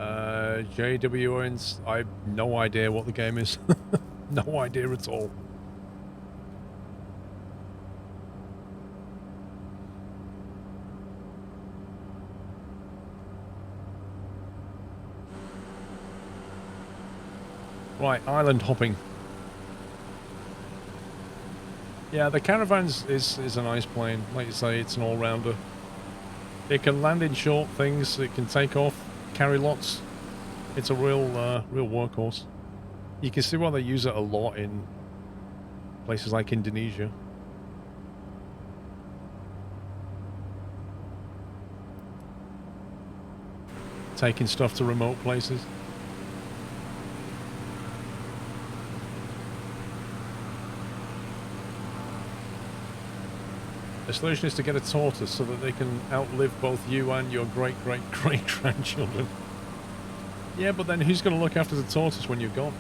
JWNs, I have no idea what the game is. No idea at all. Right, island hopping. Yeah, the Caravans is a nice plane. Like you say, it's an all-rounder. It can land in short things, it can take off, carry lots. It's a real workhorse. You can see why they use it a lot in places like Indonesia. Taking stuff to remote places. The solution is to get a tortoise so that they can outlive both you and your great-great-great-grandchildren. Yeah, but then who's going to look after the tortoise when you're gone?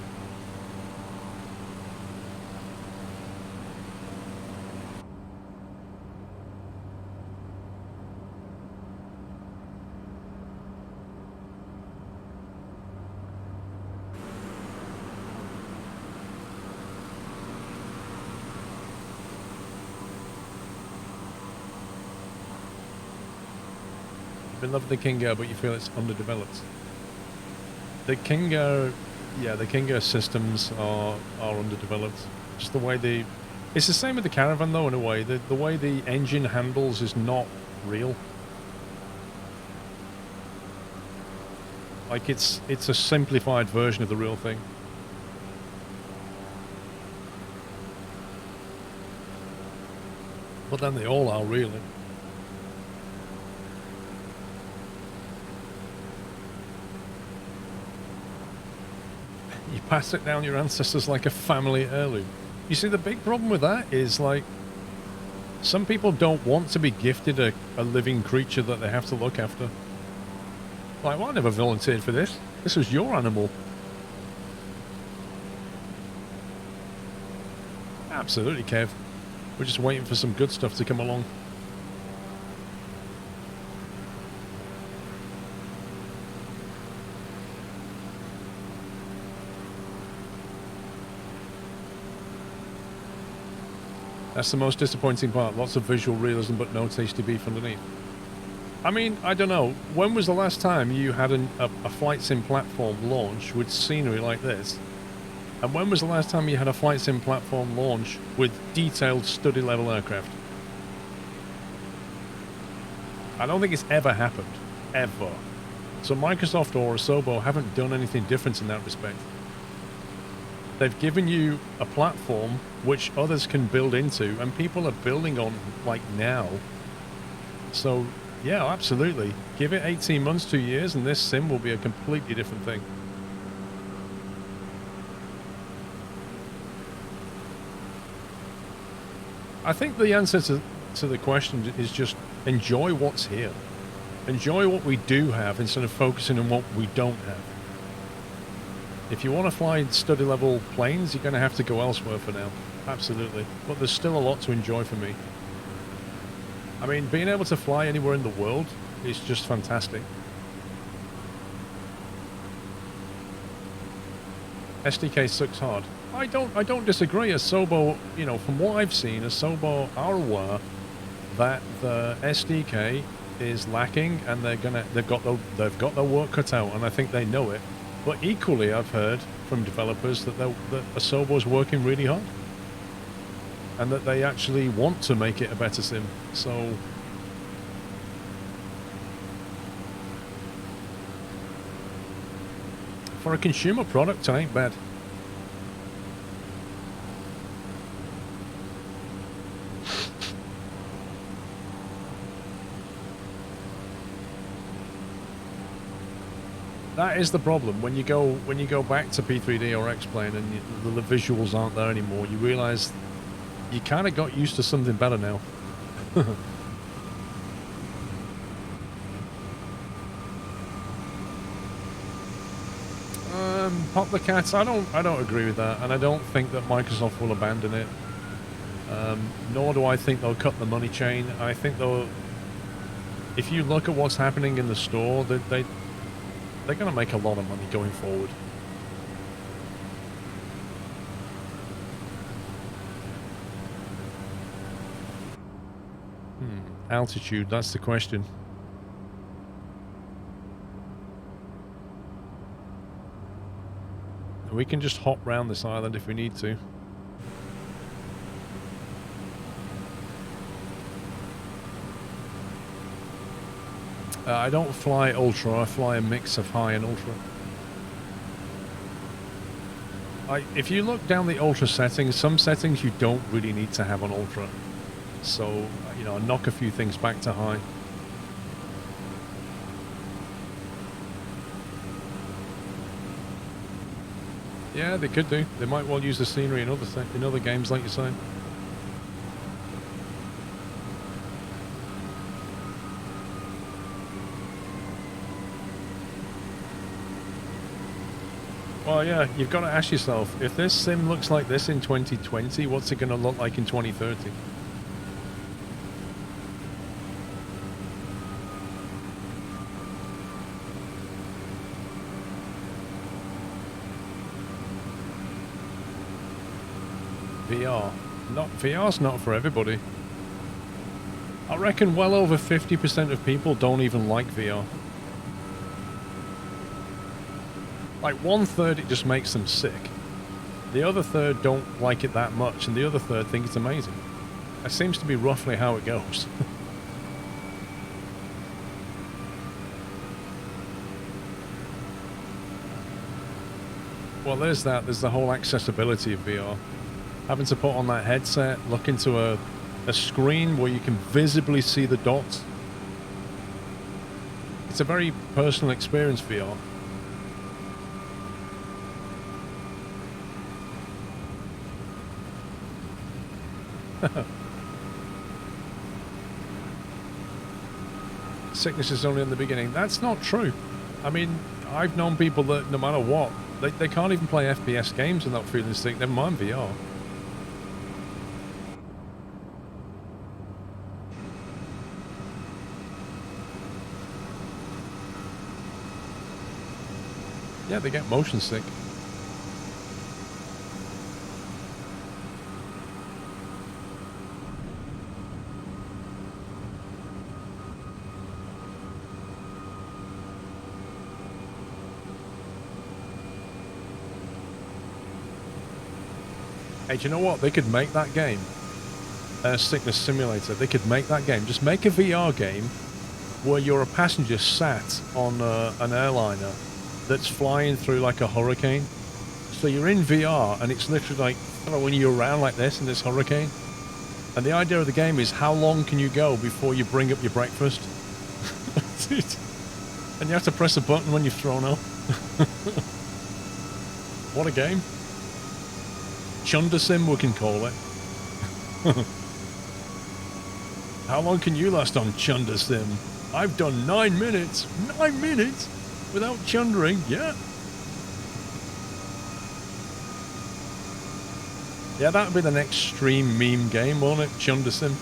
You love the Kingo, but you feel it's underdeveloped. The Kingo, yeah, the Kingo systems are underdeveloped. Just the way they... It's the same with the Caravan, though, in a way. The way the engine handles is not real. Like, it's a simplified version of the real thing. But then they all are, really. You pass it down your ancestors like a family heirloom. You see, the big problem with that is, like, some people don't want to be gifted a living creature that they have to look after. Like, well, I never volunteered for this. This was your animal. Absolutely, Kev. We're just waiting for some good stuff to come along. That's the most disappointing part. Lots of visual realism, but no tasty beef underneath. I mean, I don't know. When was the last time you had a flight sim platform launch with scenery like this? And when was the last time you had a flight sim platform launch with detailed study level aircraft? I don't think it's ever happened. Ever. So Microsoft or Asobo haven't done anything different in that respect. They've given you a platform which others can build into, and people are building on, like, now. So, yeah, absolutely. Give it 18 months, 2 years, and this sim will be a completely different thing. I think the answer to the question is just enjoy what's here. Enjoy what we do have instead of focusing on what we don't have. If you want to fly study level planes, you're going to have to go elsewhere for now. Absolutely. But there's still a lot to enjoy for me. I mean, being able to fly anywhere in the world is just fantastic. SDK sucks hard. I don't disagree. Asobo, you know, from what I've seen, Asobo are aware that the SDK is lacking, and they've got their work cut out, and I think they know it. But equally, I've heard from developers that Asobo is working really hard, and that they actually want to make it a better sim. So, for a consumer product, it ain't bad. That is the problem. When you go back to P3D or X-Plane and the visuals aren't there anymore, you realise you kind of got used to something better now. Pop the cats. I don't agree with that, and I don't think that Microsoft will abandon it. Nor do I think they'll cut the money chain. I think they'll. If you look at what's happening in the store, they They're going to make a lot of money going forward. Altitude, that's the question. We can just hop round this island if we need to. I don't fly ultra, I fly a mix of high and ultra. If you look down the ultra settings, some settings you don't really need to have on ultra. So, you know, I knock a few things back to high. Yeah, they could do. They might well use the scenery in other games, like you're saying. Well, yeah, you've got to ask yourself, if this sim looks like this in 2020, what's it going to look like in 2030? VR's not for everybody. I reckon well over 50% of people don't even like VR. Like 1/3 it just makes them sick. The other third don't like it that much, and the other third think it's amazing. That seems to be roughly how it goes. Well, there's that. There's the whole accessibility of VR. Having to put on that headset, look into a screen where you can visibly see the dots. It's a very personal experience, VR. Sickness is only in the beginning. That's not true. I mean, I've known people that no matter what, they can't even play FPS games without feeling sick, never mind VR. Yeah, they get motion sick. Hey, do you know what? They could make that game. Sickness Simulator. They could make that game. Just make a VR game where you're a passenger sat on an airliner that's flying through like a hurricane. So you're in VR and it's literally like throwing you around like this in this hurricane. And the idea of the game is how long can you go before you bring up your breakfast? And you have to press a button when you've thrown up. What a game. Chundersim, we can call it. How long can you last on Chundersim? I've done 9 minutes. 9 minutes? Without chundering, yeah. Yeah, that would be the next stream meme game, won't it? Chundersim.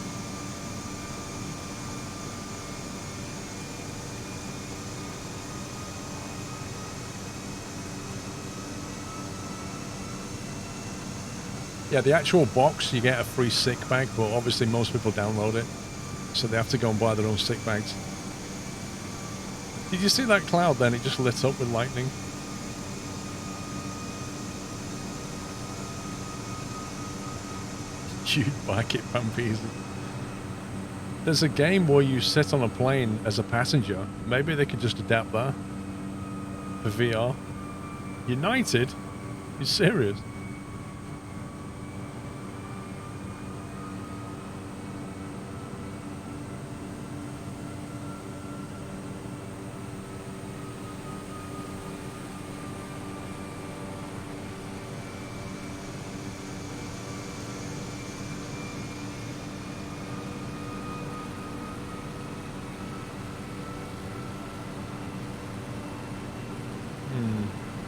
Yeah, the actual box, you get a free sick bag, but obviously most people download it, so they have to go and buy their own sick bags. Did you see that cloud then? It just lit up with lightning. You'd back it, Pampese. There's a game where you sit on a plane as a passenger. Maybe they could just adapt that for VR. United? You serious?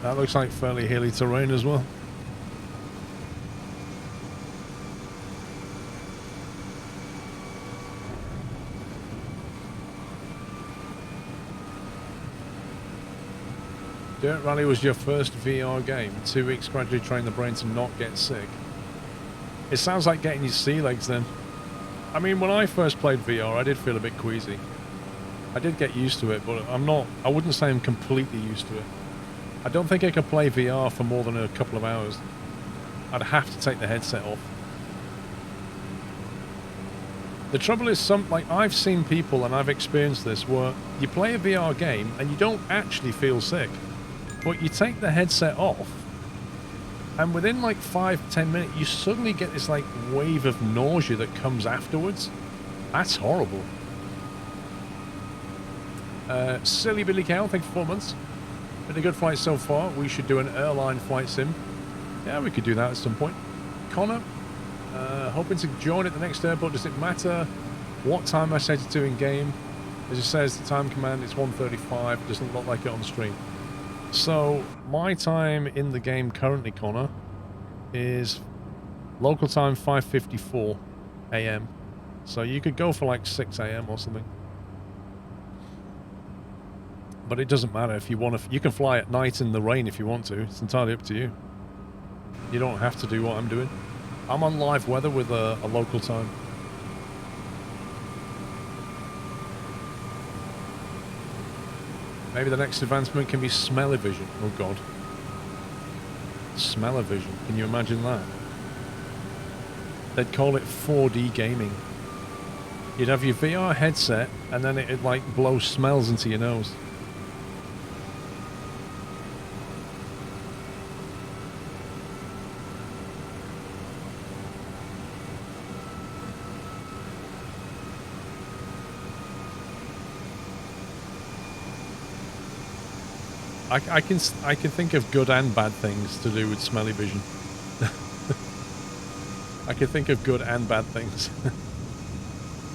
That looks like fairly hilly terrain as well. Dirt Rally was your first VR game. 2 weeks gradually train the brain to not get sick. It sounds like getting your sea legs then. I mean, when I first played VR, I did feel a bit queasy. I did get used to it, but I wouldn't say I'm completely used to it. I don't think I could play VR for more than a couple of hours. I'd have to take the headset off. The trouble is, I've seen people, and I've experienced this, where you play a VR game and you don't actually feel sick, but you take the headset off, and within like 5-10 minutes, you suddenly get this like wave of nausea that comes afterwards. That's horrible. Silly Billy Cow, thank you for 4 months. Been a good flight so far. We should do an airline flight sim. Yeah, we could do that at some point. Connor, hoping to join at the next airport. Does it matter what time I set it to in game? As it says, the time command is 1:35. Doesn't look like it on the stream. So my time in the game currently, Connor, is local time 5:54 a.m. So you could go for like 6 a.m. or something. But it doesn't matter if you want to. You can fly at night in the rain if you want to. It's entirely up to you. You don't have to do what I'm doing. I'm on live weather with a local time. Maybe the next advancement can be smell-o-vision. Oh god. Smell-o-vision. Can you imagine that? They'd call it 4D gaming. You'd have your VR headset and then it'd like blow smells into your nose. I can think of good and bad things to do with smelly vision. I can think of good and bad things.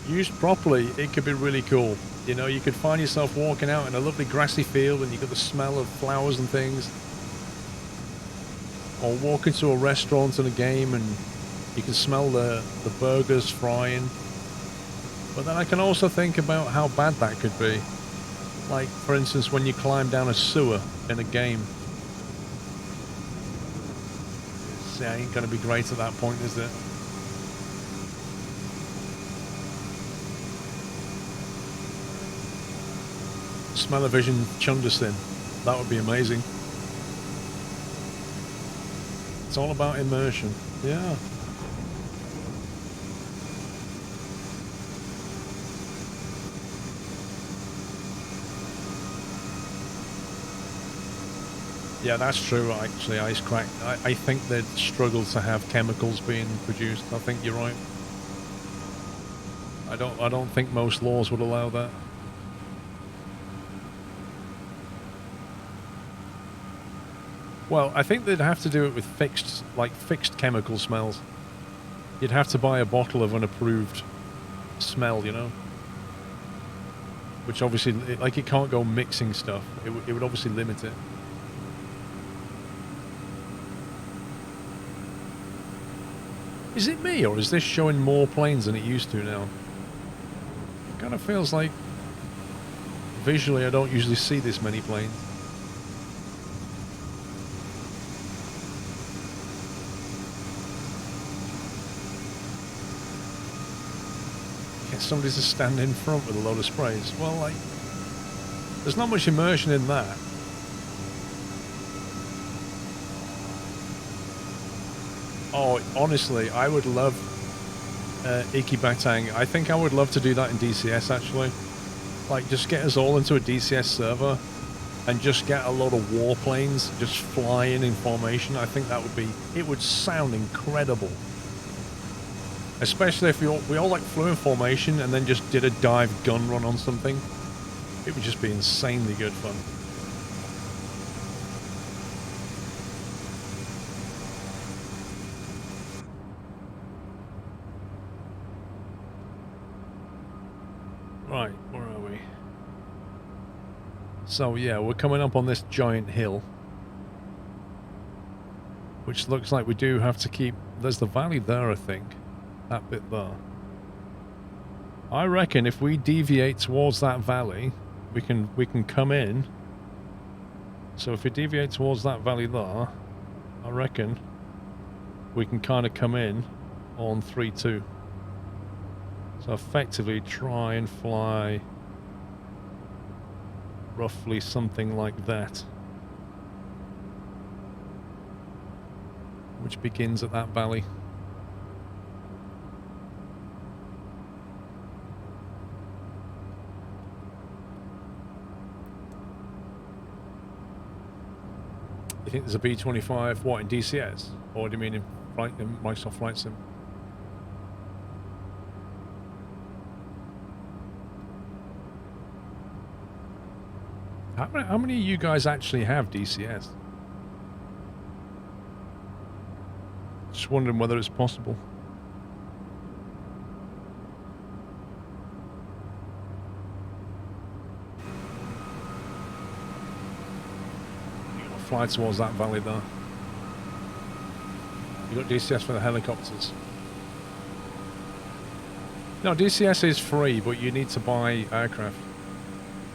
Used properly, it could be really cool. You know, you could find yourself walking out in a lovely grassy field and you got the smell of flowers and things. Or walk into a restaurant in a game and you can smell the burgers frying. But then I can also think about how bad that could be. Like, for instance, when you climb down a sewer in a game. See, it ain't going to be great at that point, is it? Smell-o-vision Chundersin. That would be amazing. It's all about immersion. Yeah. Yeah, that's true, actually, Ice Crack. I think they'd struggle to have chemicals being produced. I think you're right. I don't think most laws would allow that. Well, I think they'd have to do it with fixed chemical smells. You'd have to buy a bottle of an approved smell, you know? Which obviously, like, it can't go mixing stuff. It would obviously limit it. Is it me, or is this showing more planes than it used to now? It kind of feels like visually I don't usually see this many planes. Get somebody to stand in front with a load of sprays. Well, like, there's not much immersion in that. Oh, honestly, I would love Iki Batang. I think I would love to do that in DCS, actually. Like, just get us all into a DCS server and just get a lot of warplanes just flying in formation. I think that would be... It would sound incredible. Especially if we all like flew in formation and then just did a dive gun run on something. It would just be insanely good fun. Right, where are we? So yeah, we're coming up on this giant hill. Which looks like we do have to keep... There's the valley there, I think. That bit there. I reckon if we deviate towards that valley, we can come in So if we deviate towards that valley there, I reckon we can kind of come in on 3-2. So effectively try and fly roughly something like that, which begins at that valley. You think there's a B-25, what, in DCS? Or do you mean in Microsoft Flight Sim? How many of you guys actually have DCS? Just wondering whether it's possible. Fly towards that valley there. You got DCS for the helicopters. No, DCS is free, but you need to buy aircraft.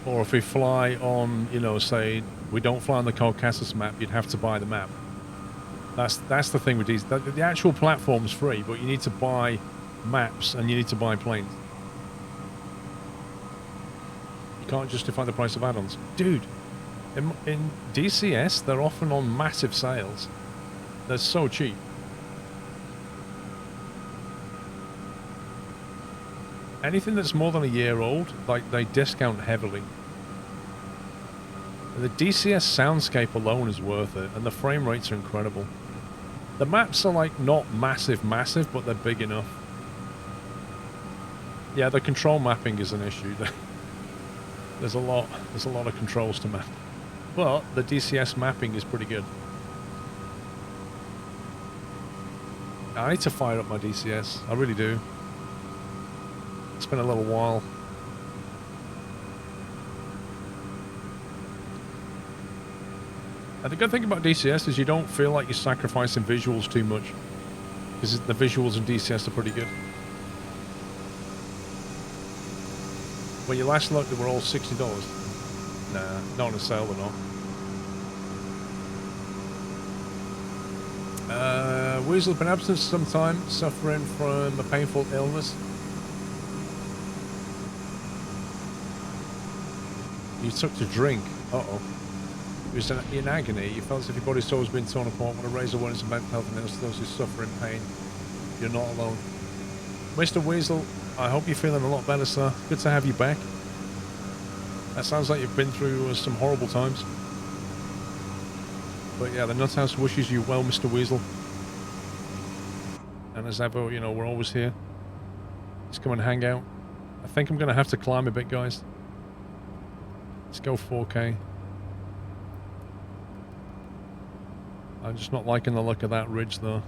Or if we fly on, you know, say we don't fly on the Caucasus map, you'd have to buy the map. That's the thing with these. The actual platform's free, but you need to buy maps and you need to buy planes. You can't justify the price of add-ons, dude. In DCS, they're often on massive sales. They're so cheap. Anything that's more than a year old, like, they discount heavily. The DCS soundscape alone is worth it, and the frame rates are incredible. The maps are like not massive, but they're big enough. Yeah, the control mapping is an issue. There's a lot of controls to map. But the DCS mapping is pretty good. I need to fire up my DCS. I really do. It's been a little while. And the good thing about DCS is you don't feel like you're sacrificing visuals too much. Because the visuals in DCS are pretty good. When you last looked, they were all $60. Nah, not on a sale, they're not. Weasel been absent some time, suffering from a painful illness. You took to drink. Uh-oh. He was in agony. You felt as if your body's always been torn apart. Want to raise awareness of mental health and those who suffer in pain. You're not alone. Mr. Weasel, I hope you're feeling a lot better, sir. Good to have you back. That sounds like you've been through some horrible times. But yeah, the Nuthouse wishes you well, Mr. Weasel. And as ever, you know, we're always here. Just come and hang out. I think I'm going to have to climb a bit, guys. Let's go 4K. I'm just not liking the look of that ridge, though.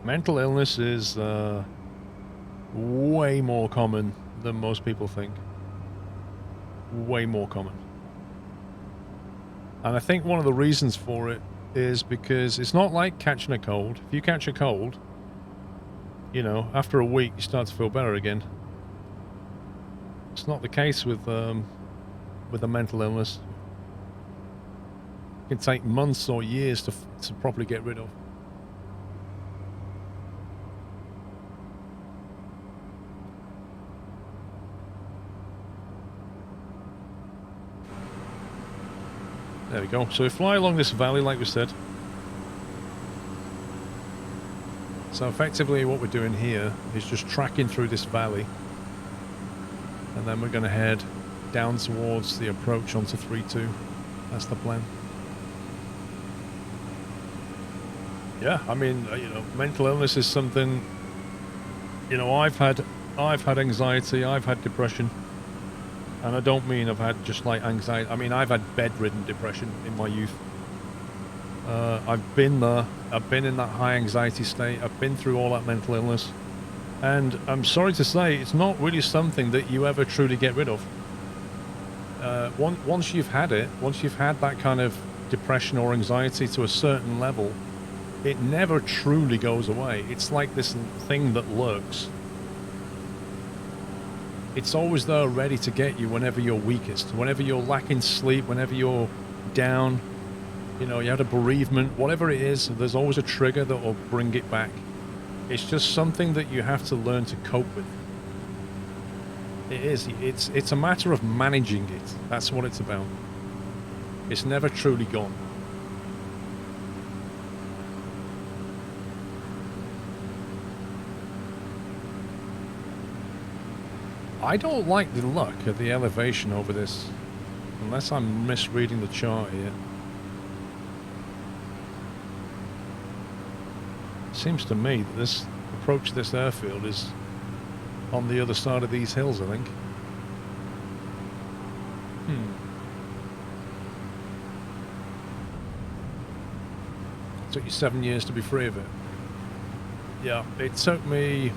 Mental illness is way more common than most people think. Way more common. And I think one of the reasons for it is because it's not like catching a cold. If you catch a cold, you know, after a week you start to feel better again. It's not the case with a mental illness. It can take months or years to properly get rid of. There we go. So we fly along this valley like we said. So effectively what we're doing here is just tracking through this valley. And then we're going to head down towards the approach onto 3-2. That's the plan. Yeah, I mean, you know, mental illness is something, you know, I've had anxiety, I've had depression. And I don't mean I've had just like anxiety. I mean, I've had bedridden depression in my youth. I've been there. I've been in that high anxiety state. I've been through all that mental illness. And I'm sorry to say, it's not really something that you ever truly get rid of. Once you've had it, once you've had that kind of depression or anxiety to a certain level, it never truly goes away. It's like this thing that lurks. It's always there ready to get you whenever you're weakest, whenever you're lacking sleep, whenever you're down, you know, you had a bereavement, whatever it is, there's always a trigger that will bring it back. It's just something that you have to learn to cope with. It is. It's a matter of managing it. That's what it's about. It's never truly gone. I don't like the look of the elevation over this, unless I'm misreading the chart here. Seems to me that this approach to this airfield is on the other side of these hills, I think. It took you 7 years to be free of it. Yeah, it took me...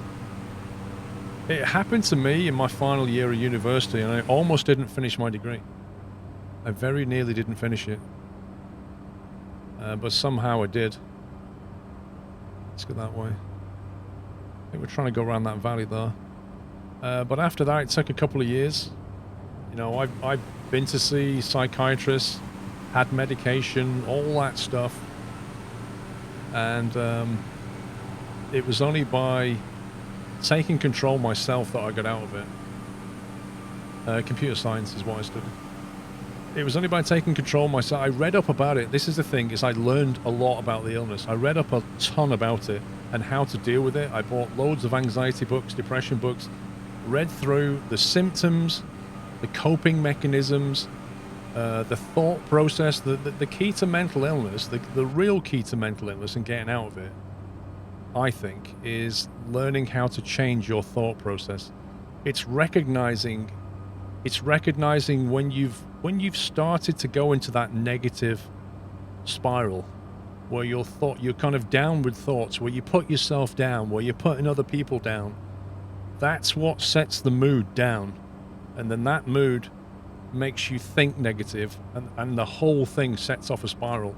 It happened to me in my final year of university, and I almost didn't finish my degree. I very nearly didn't finish it. But somehow I did. Let's go that way. I think we're trying to go around that valley there. But after that, it took a couple of years. You know, I've been to see psychiatrists, had medication, all that stuff. And it was only by taking control myself that I got out of it. Computer science is what I studied. It was only by taking control myself. I read up about it. This is the thing, is I learned a lot about the illness. I read up a ton about it and how to deal with it. I bought loads of anxiety books, depression books, read through the symptoms, the coping mechanisms, the thought process, the key to mental illness, the real key to mental illness and getting out of it, I think, is learning how to change your thought process. It's recognizing when you've started to go into that negative spiral where you're kind of downward thoughts, where you put yourself down, where you're putting other people down. That's what sets the mood down. And then that mood makes you think negative, and the whole thing sets off a spiral.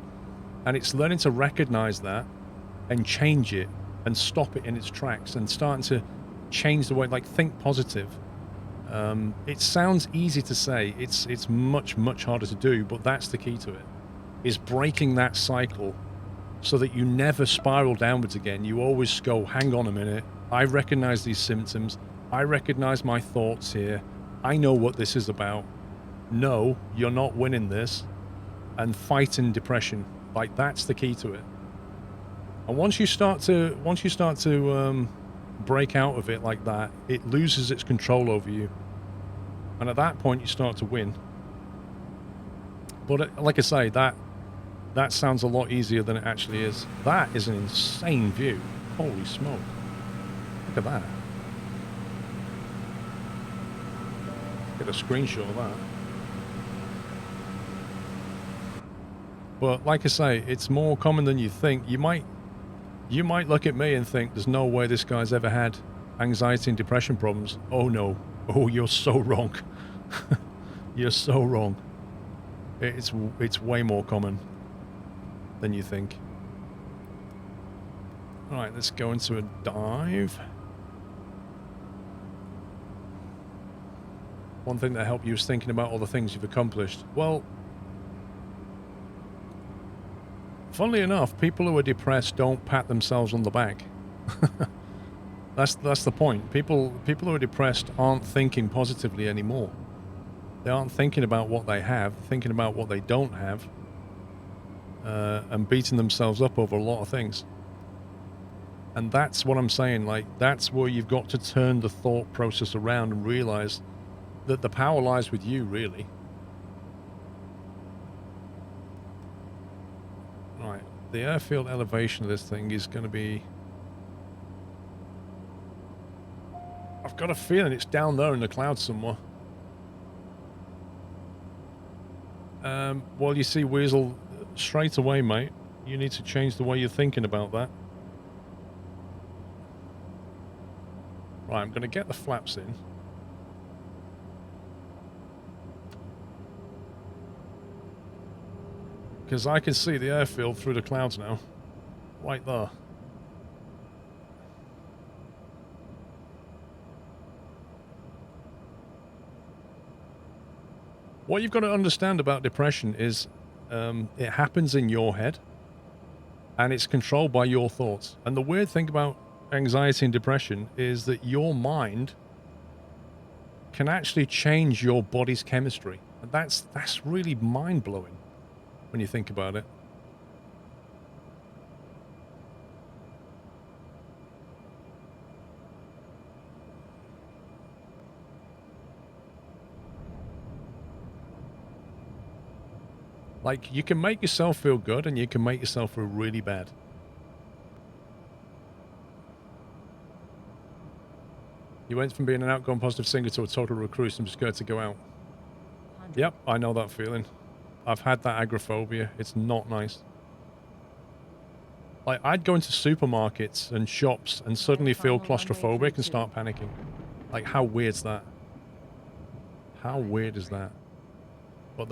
And it's learning to recognize that and change it and stop it in its tracks and starting to change the way, like, think positive. It sounds easy to say. It's much, much harder to do, but that's the key to it, is breaking that cycle so that you never spiral downwards again. You always go, hang on a minute, I recognize these symptoms, I recognize my thoughts here, I know what this is about. No, you're not winning this, and fighting depression. Like, that's the key to it. And once you start to break out of it like that, it loses its control over you, and at that point you start to win. But like I say, that sounds a lot easier than it actually is. That is an insane view. Holy smoke, look at that. Get a screenshot of that. But like I say, it's more common than you think. You might look at me and think, there's no way this guy's ever had anxiety and depression problems. Oh no. Oh, you're so wrong. You're so wrong. It's way more common than you think. Alright, let's go into a dive. One thing that helped you is thinking about all the things you've accomplished. Well, funnily enough, people who are depressed don't pat themselves on the back. That's the point. People who are depressed aren't thinking positively anymore. They aren't thinking about what they have, thinking about what they don't have, and beating themselves up over a lot of things. And that's what I'm saying. Like, that's where you've got to turn the thought process around and realize that the power lies with you, really. Right, the airfield elevation of this thing is going to be... I've got a feeling it's down there in the clouds somewhere. Well, you see, Weasel, straight away, mate, you need to change the way you're thinking about that. Right, I'm going to get the flaps in. Because I can see the airfield through the clouds now. Right there. What you've got to understand about depression is it happens in your head and it's controlled by your thoughts. And the weird thing about anxiety and depression is that your mind can actually change your body's chemistry. And that's really mind-blowing when you think about it. Like, you can make yourself feel good and you can make yourself feel really bad. You went from being an outgoing positive singer to a total recluse and just scared to go out. 100. Yep, I know that feeling. I've had that agoraphobia. It's not nice. Like, I'd go into supermarkets and shops and suddenly feel Final runway claustrophobic and 32. start panicking. Like, how weird's that? How weird is that? But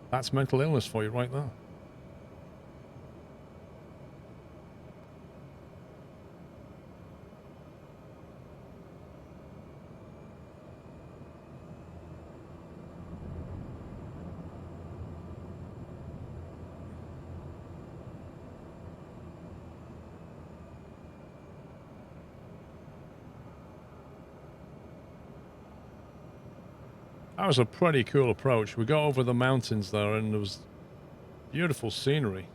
that's mental illness for you right there. That was a pretty cool approach. We got over the mountains there and there was beautiful scenery.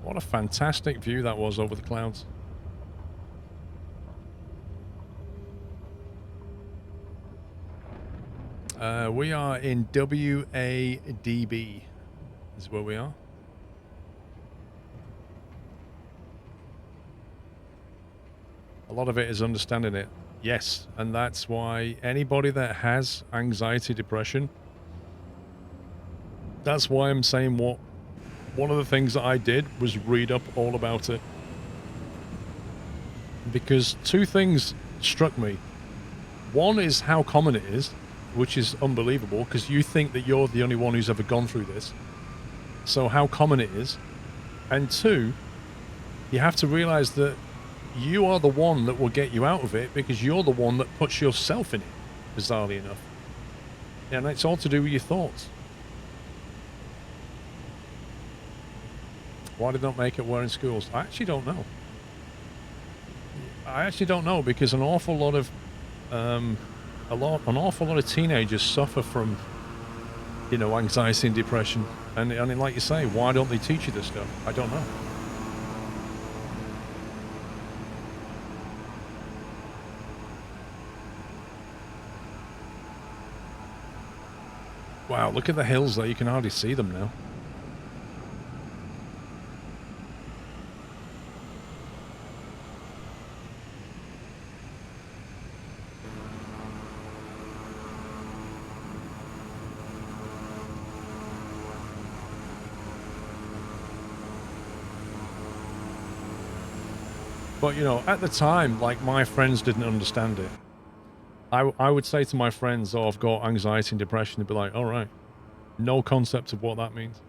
What a fantastic view that was over the clouds. We are in WADB is where we are. A lot of it is understanding it. Yes, and that's why anybody that has anxiety, depression, that's why I'm saying one of the things that I did was read up all about it. Because two things struck me. One is how common it is, which is unbelievable because you think that you're the only one who's ever gone through this. So how common it is. And two, you have to realize that you are the one that will get you out of it because you're the one that puts yourself in it, bizarrely enough. And it's all to do with your thoughts. Why did not make it where in schools? I actually don't know. I actually don't know because an awful lot of teenagers suffer from, you know, anxiety and depression. And like you say, why don't they teach you this stuff? I don't know. Wow, look at the hills there. You can hardly see them now. But, you know, at the time, like, my friends didn't understand it. I would say to my friends, oh, I've got anxiety and depression. They'd be like, all right. No concept of what that means.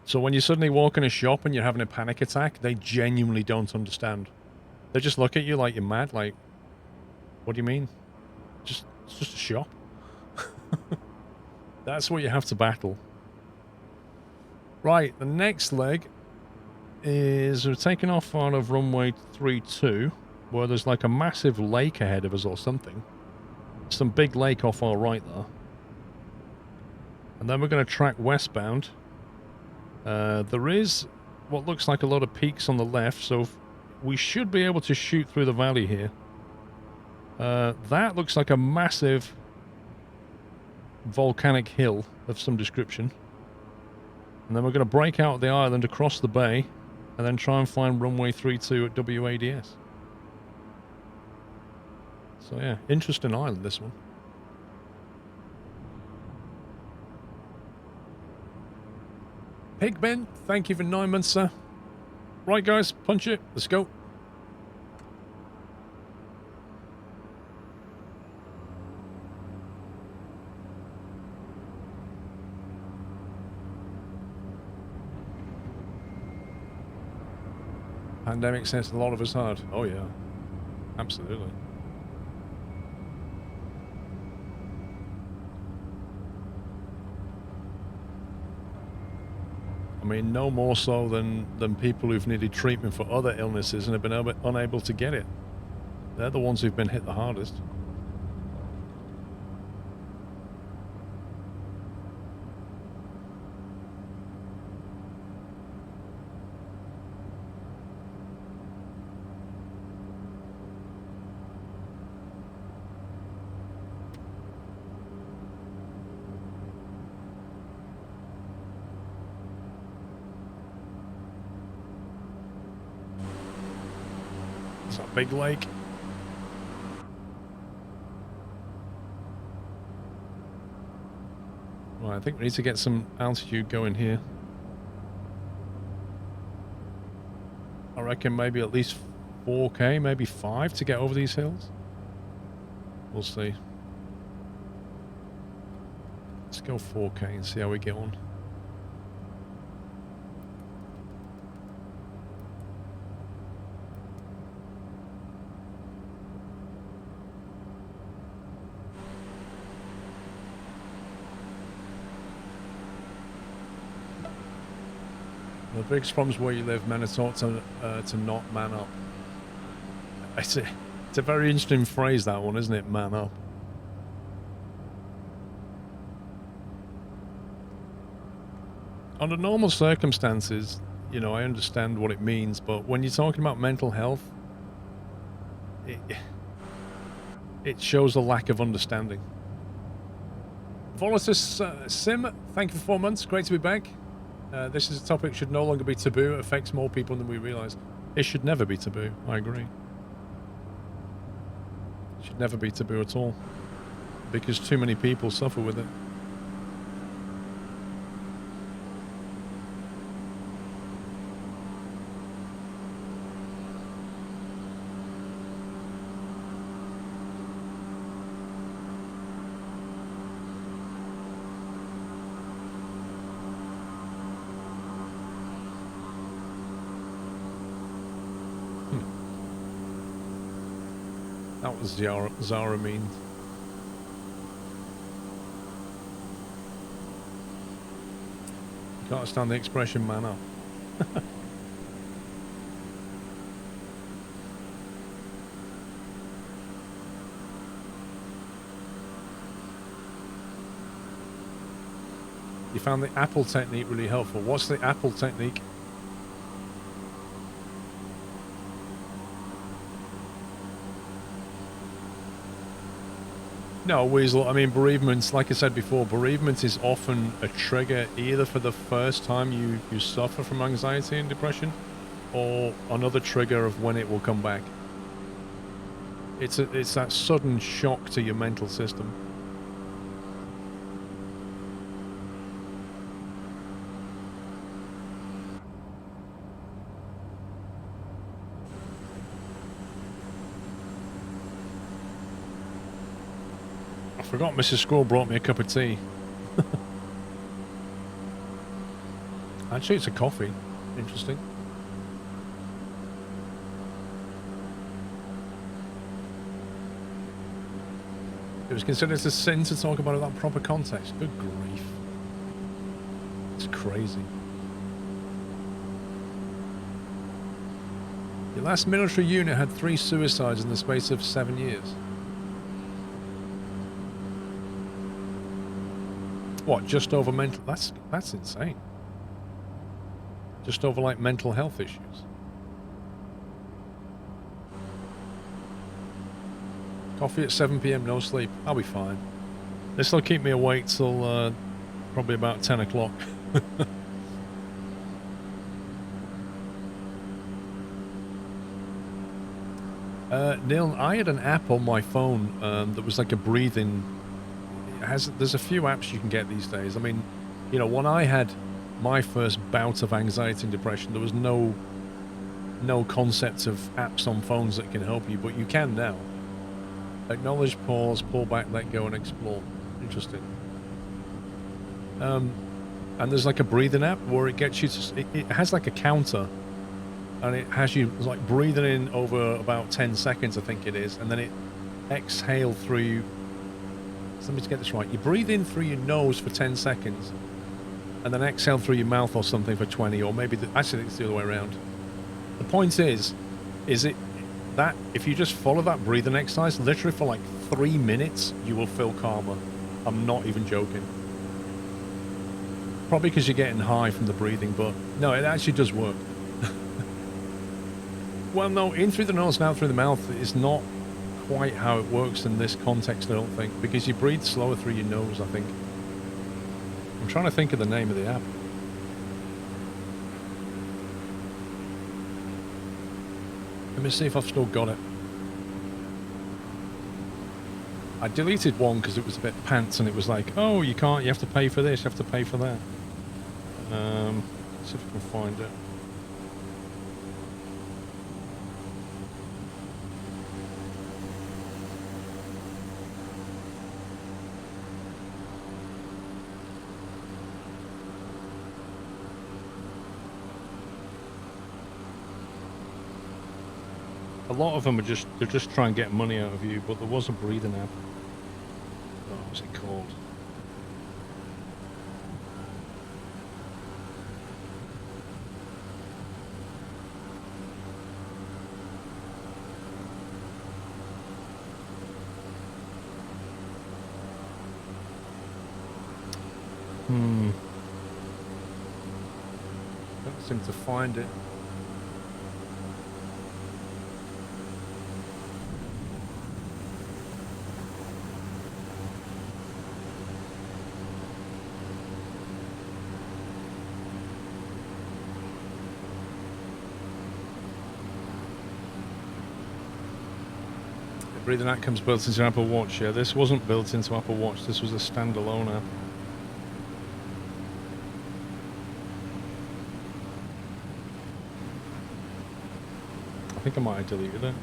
So when you suddenly walk in a shop and you're having a panic attack, they genuinely don't understand. They just look at you like you're mad. Like, what do you mean? It's just a shop. That's what you have to battle. Right, the next leg is we're taking off out of runway 32, where there's like a massive lake ahead of us or something. Some big lake off our right there. And then we're going to track westbound. There is what looks like a lot of peaks on the left, so we should be able to shoot through the valley here. That looks like a massive volcanic hill of some description. And then we're going to break out of the island across the bay and then try and find runway 32 at WADS. So yeah, interesting island, this one. Pigben, thank you for 9 months, sir. Right, guys, punch it. Let's go. Pandemic hit a lot of us hard. Oh yeah, absolutely. I mean, no more so than people who've needed treatment for other illnesses and have been unable to get it. They're the ones who've been hit the hardest. It's a big lake. Well, I think we need to get some altitude going here. I reckon maybe at least 4K, maybe 5 to get over these hills. We'll see. Let's go 4K and see how we get on. The biggest problems where you live, men are taught to not man up. It's a very interesting phrase, that one, isn't it? Man up. Under normal circumstances, you know, I understand what it means, but when you're talking about mental health, it shows a lack of understanding. Volatus Sim, thank you for 4 months. Great to be back. This is a topic should no longer be taboo. It affects more people than we realise. It should never be taboo. I agree. It should never be taboo at all, because too many people suffer with it. That was Zara mean. You can't stand the expression man up. You found the apple technique really helpful. What's the apple technique? No, Weasel, I mean, bereavements, like I said before, bereavement is often a trigger either for the first time you suffer from anxiety and depression, or another trigger of when it will come back. It's that sudden shock to your mental system. I forgot Mrs. Squirrel brought me a cup of tea. Actually, it's a coffee. Interesting. It was considered a sin to talk about it in that proper context. Good grief. It's crazy. Your last military unit had 3 suicides in the space of 7 years. What, just over mental... That's insane. Just over, like, mental health issues. Coffee at 7 PM, no sleep. I'll be fine. This'll keep me awake till, probably about 10 o'clock. Neil, I had an app on my phone that was like a breathing... There's a few apps you can get these days. I mean, you know, when I had my first bout of anxiety and depression, there was no concept of apps on phones that can help you, but you can now. Acknowledge, pause, pull back, let go, and explore. Interesting. And there's like a breathing app where it gets you to... It has like a counter and it has you like breathing in over about 10 seconds, I think it is, and then it exhale through. Let me just get this right. You breathe in through your nose for 10 seconds, and then exhale through your mouth or something for 20, or maybe actually it's the other way around. The point is it that if you just follow that breathing exercise, literally for like 3 minutes, you will feel calmer. I'm not even joking. Probably because you're getting high from the breathing, but no, it actually does work. Well, no, in through the nose and out through the mouth is not quite how it works in this context, I don't think, because you breathe slower through your nose, I think. I'm trying to think of the name of the app. Let me see if I've still got it. I deleted one because it was a bit pants and it was like, oh, you can't, you have to pay for this, you have to pay for that. Let's see if I can find it. A lot of them are they're just trying to get money out of you, but there was a breathing app. What was it called? Don't seem to find it. Breathing Outcomes built into Apple Watch. Yeah, this wasn't built into Apple Watch. This was a standalone app. I think I might have deleted it.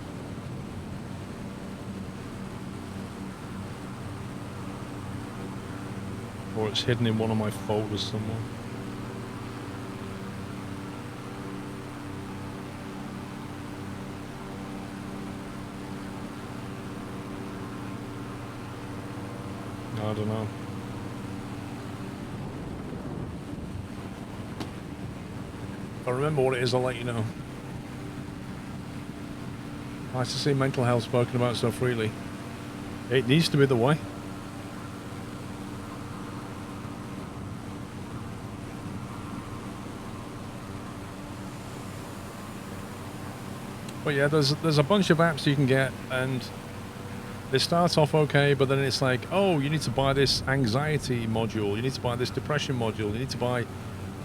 Or it's hidden in one of my folders somewhere. I don't know. If I remember what it is, I'll let you know. Nice to see mental health spoken about so freely. It needs to be the way. But yeah, there's a bunch of apps you can get, and they start off okay, but then it's like, oh, you need to buy this anxiety module, you need to buy this depression module, you need to buy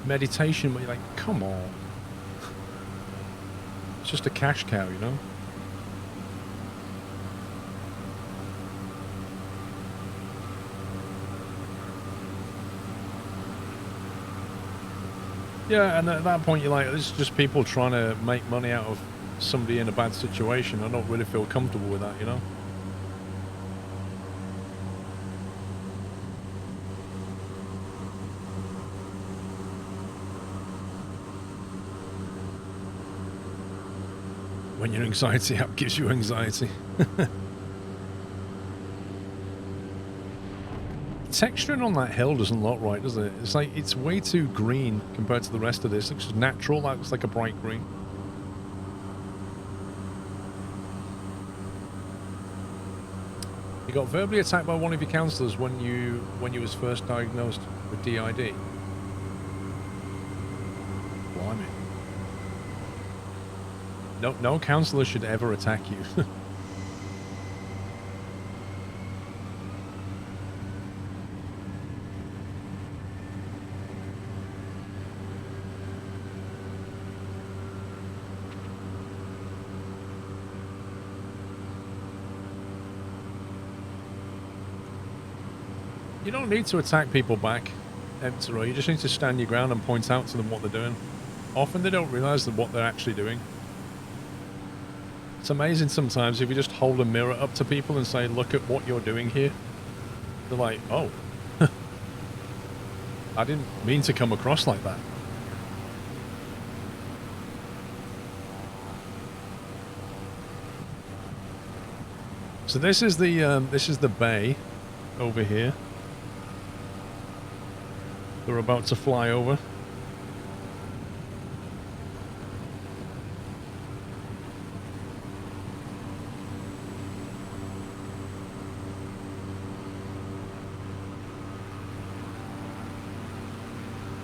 meditation. You're like, come on. It's just a cash cow, you know? Yeah, and at that point you're like, this is just people trying to make money out of somebody in a bad situation. I don't really feel comfortable with that, you know? When your anxiety app gives you anxiety. Texturing on that hill doesn't look right, does it? It's like, it's way too green compared to the rest of this. It looks natural, that looks like a bright green. You got verbally attacked by one of your counsellors when you was first diagnosed with DID. Blimey. No counsellor should ever attack you. You don't need to attack people back, Emperor. You just need to stand your ground and point out to them what they're doing. Often they don't realise what they're actually doing. It's amazing sometimes if you just hold a mirror up to people and say, look at what you're doing here. They're like, oh. I didn't mean to come across like that. So this is the bay over here. We're about to fly over.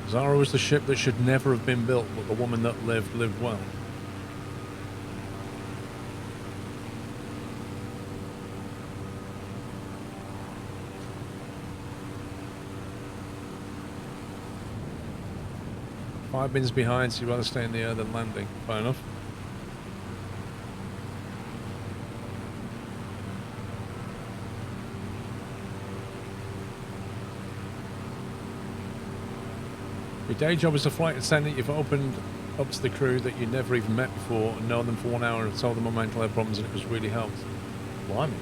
Zara was the ship that should never have been built, but the woman that lived well. Five bins behind, so you'd rather stay in the air than landing. Fair enough. Your day job as a flight attendant, you've opened up to the crew that you never even met before and know them for 1 hour and told them on mental health problems and it was really helped. Blimey.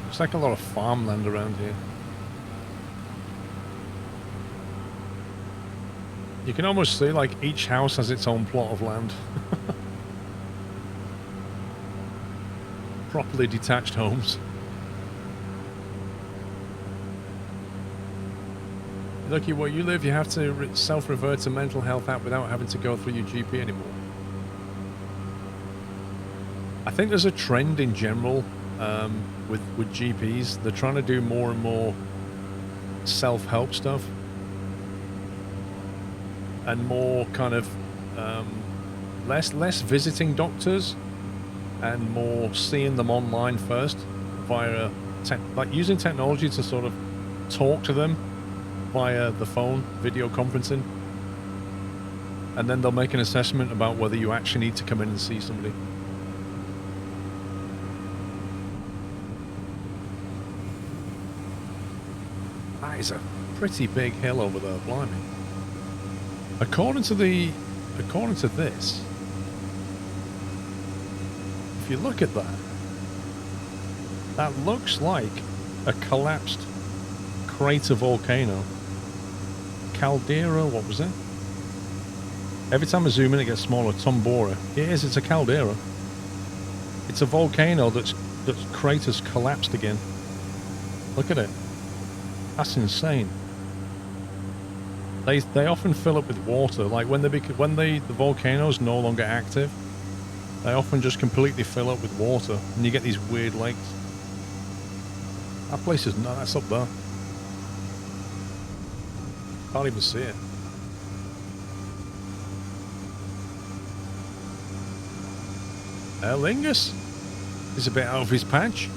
It's like a lot of farmland around here. You can almost see like each house has its own plot of land. Properly detached homes. Lucky where you live, you have to self-revert to mental health app without having to go through your GP anymore. I think there's a trend in general with GPs. They're trying to do more and more self-help stuff and more kind of less visiting doctors and more seeing them online first via like using technology to sort of talk to them via the phone, video conferencing, and then they'll make an assessment about whether you actually need to come in and see somebody. That is a pretty big hill over there, blimey. According to this, if you look at that, that looks like a collapsed crater volcano. Caldera, what was it? Every time I zoom in it gets smaller. Tombora. It is, it's a caldera. It's a volcano that's craters collapsed again. Look at it. That's insane. They often fill up with water, like when the volcano's no longer active, they often just completely fill up with water, and you get these weird lakes. That place is that's up there. Can't even see it. Aer Lingus is a bit out of his patch.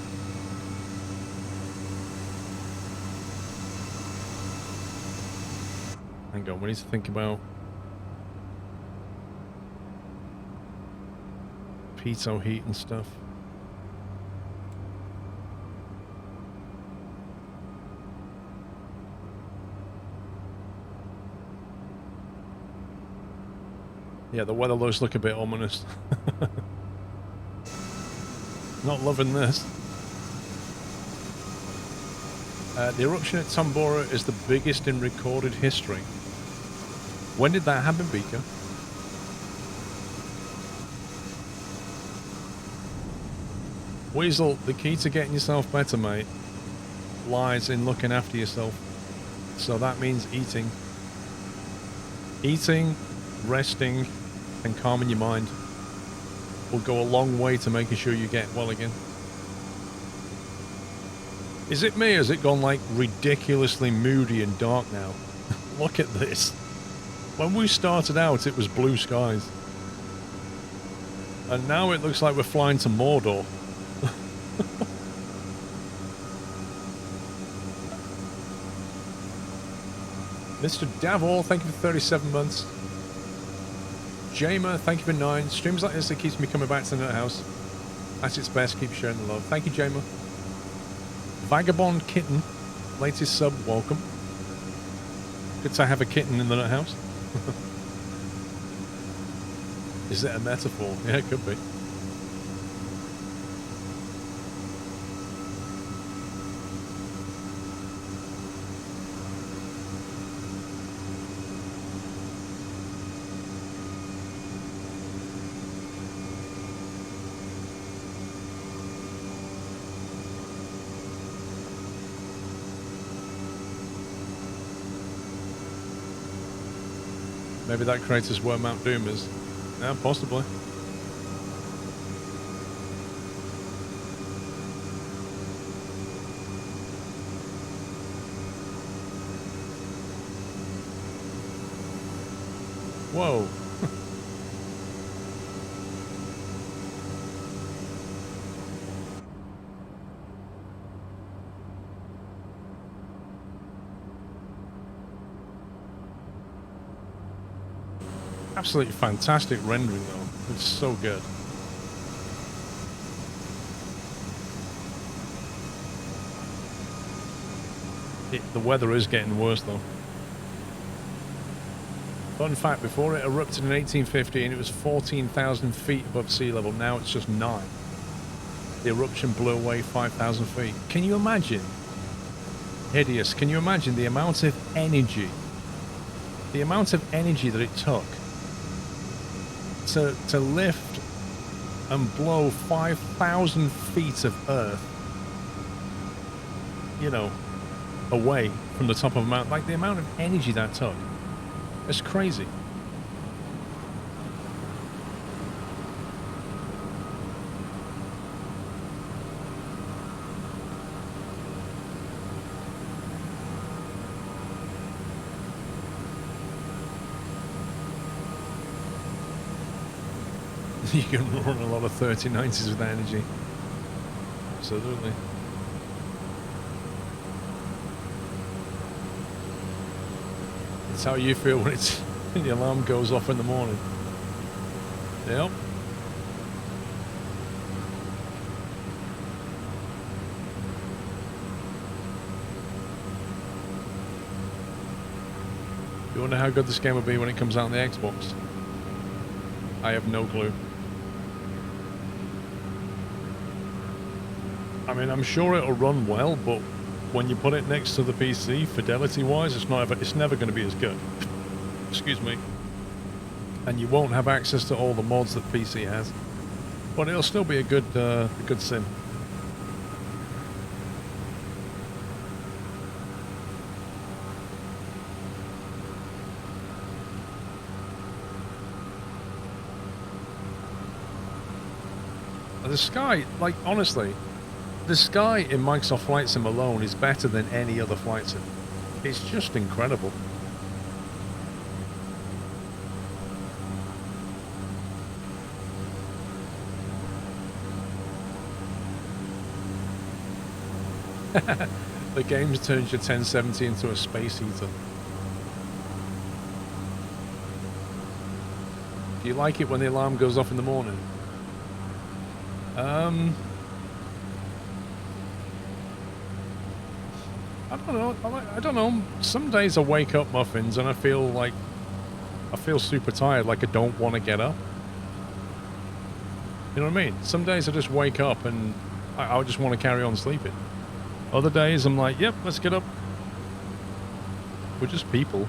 Hang on, we need to think about pitot heat and stuff. Yeah, the weather does look a bit ominous. Not loving this. The eruption at Tombora is the biggest in recorded history. When did that happen, Beaker? Weasel, the key to getting yourself better, mate, lies in looking after yourself. So that means eating. Eating, resting, and calming your mind will go a long way to making sure you get well again. Is it me, or has it gone like ridiculously moody and dark now? Look at this. When we started out, it was blue skies. And now it looks like we're flying to Mordor. Mr. Davor, thank you for 37 months. Jamer, thank you for 9. Streams like this, it keeps me coming back to the nut house. At its best, keep sharing the love. Thank you, Jamer. Vagabond Kitten, latest sub, welcome. Good to have a kitten in the house. Is it a metaphor? Yeah, it could be. Maybe that creates where Mount Doom is. Yeah, possibly. Whoa. Absolutely fantastic rendering though. It's so good. The weather is getting worse though. Fun fact, before it erupted in 1850 it was 14,000 feet above sea level. Now it's just 9. The eruption blew away 5,000 feet. Can you imagine? Hideous. Can you imagine the amount of energy? The amount of energy that it took to lift and blow 5,000 feet of earth, you know, away from the top of a mountain. Like the amount of energy that took. It's crazy. You can run a lot of 3090s with that energy. Absolutely. It's how you feel when the alarm goes off in the morning. Yep. You wonder how good this game will be when it comes out on the Xbox? I have no clue. I mean, I'm sure it'll run well, but when you put it next to the PC, fidelity-wise, it's never going to be as good. Excuse me. And you won't have access to all the mods that PC has, but it'll still be a good sim. The sky, like, honestly, the sky in Microsoft Flight Sim alone is better than any other flight sim. It's just incredible. The game turns your 1070 into a space heater. Do you like it when the alarm goes off in the morning? I don't know. I don't know. Some days I wake up, Muffins, and I feel super tired, like I don't want to get up. You know what I mean? Some days I just wake up and I just want to carry on sleeping. Other days I'm like, yep, let's get up. We're just people.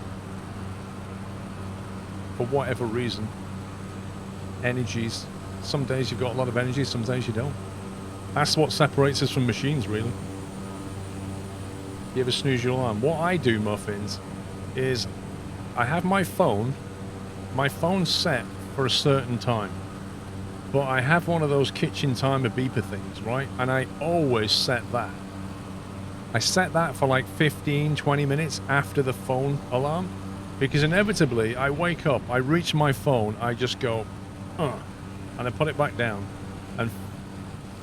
For whatever reason. Energies. Some days you've got a lot of energy, some days you don't. That's what separates us from machines, really. You ever snooze your alarm? What I do, Muffins, is I have my phone set for a certain time. But I have one of those kitchen timer beeper things, right? And I always set that. I set that for like 15, 20 minutes after the phone alarm. Because inevitably, I wake up, I reach my phone, I just go, and I put it back down. And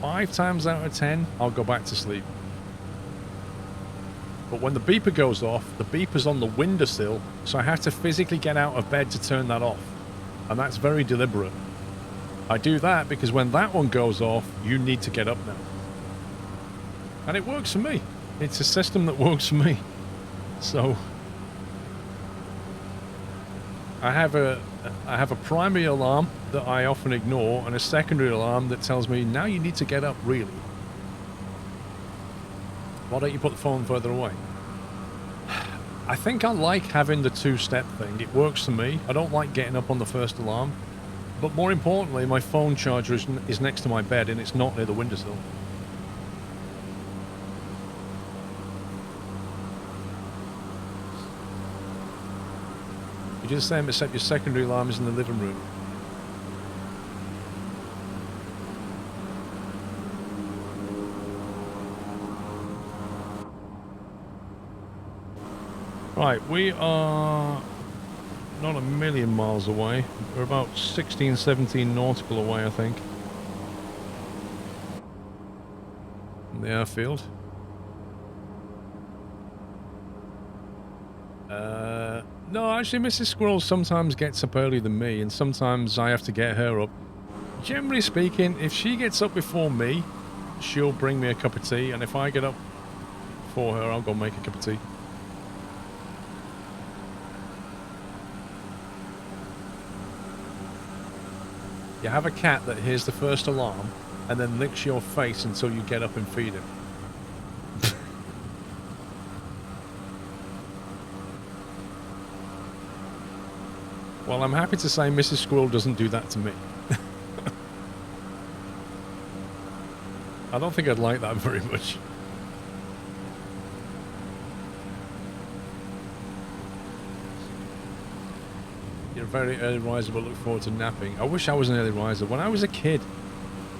5 times out of 10, I'll go back to sleep. But when the beeper goes off, the beeper's on the windowsill, so I have to physically get out of bed to turn that off. And that's very deliberate. I do that because when that one goes off, you need to get up now. And it works for me. It's a system that works for me. So I have a primary alarm that I often ignore and a secondary alarm that tells me, now you need to get up, really. Why don't you put the phone further away? I think I like having the two-step thing. It works for me. I don't like getting up on the first alarm. But more importantly, my phone charger is next to my bed and it's not near the windowsill. You do the same, except your secondary alarm is in the living room. Right, we are not a million miles away. We're about 16, 17 nautical away, I think. From the airfield. No, actually, Mrs. Squirrel sometimes gets up earlier than me, and sometimes I have to get her up. Generally speaking, if she gets up before me, she'll bring me a cup of tea, and if I get up for her, I'll go make a cup of tea. You have a cat that hears the first alarm and then licks your face until you get up and feed him. Well, I'm happy to say Mrs. Squirrel doesn't do that to me. I don't think I'd like that very much. You're a very early riser, but look forward to napping. I wish I was an early riser. When I was a kid,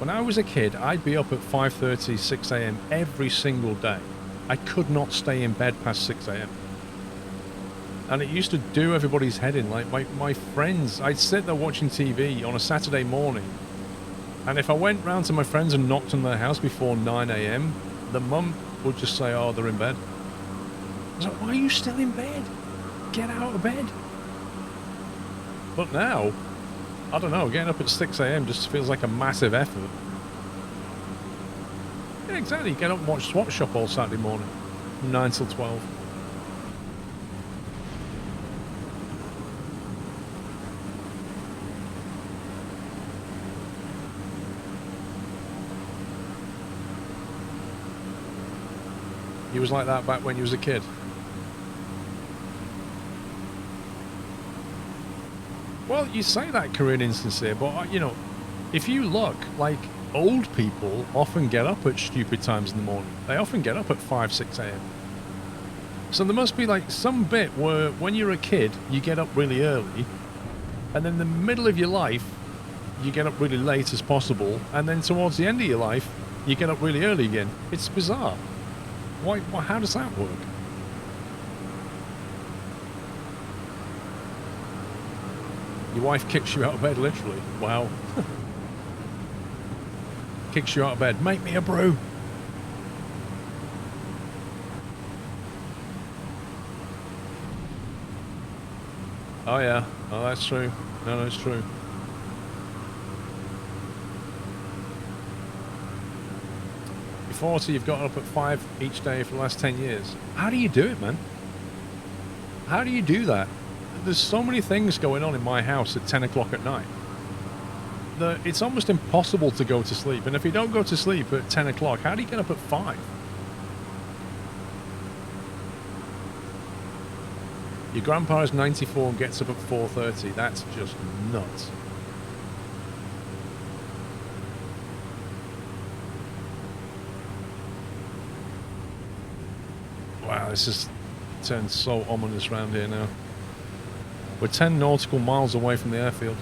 I'd be up at 5:30, 6 a.m. every single day. I could not stay in bed past 6 a.m. And it used to do everybody's head in. Like my friends, I'd sit there watching TV on a Saturday morning, and if I went round to my friends and knocked on their house before 9 a.m, the mum would just say, oh, they're in bed. I was like, why are you still in bed? Get out of bed. But now, I don't know, getting up at 6 a.m. just feels like a massive effort. Yeah, exactly. Get up and watch Swap Shop all Saturday morning, from 9 till 12. He was like that back when he was a kid. Well, you say that, Korean insincere, but, you know, if you look, like, old people often get up at stupid times in the morning. They often get up at 5, 6 a.m. So there must be, like, some bit where when you're a kid, you get up really early, and then in the middle of your life, you get up really late as possible, and then towards the end of your life, you get up really early again. It's bizarre. Why, how does that work? Your wife kicks you out of bed, literally. Wow. Kicks you out of bed. Make me a brew. Oh, yeah. Oh, that's true. No, it's true. You're 40, you've got up at 5 each day for the last 10 years. How do you do it, man? How do you do that? There's so many things going on in my house at 10 o'clock at night that it's almost impossible to go to sleep. And if you don't go to sleep at 10 o'clock, how do you get up at 5? Your grandpa is 94 and gets up at 4:30. That's just nuts. Wow, this has turned so ominous around here now. We're 10 nautical miles away from the airfield.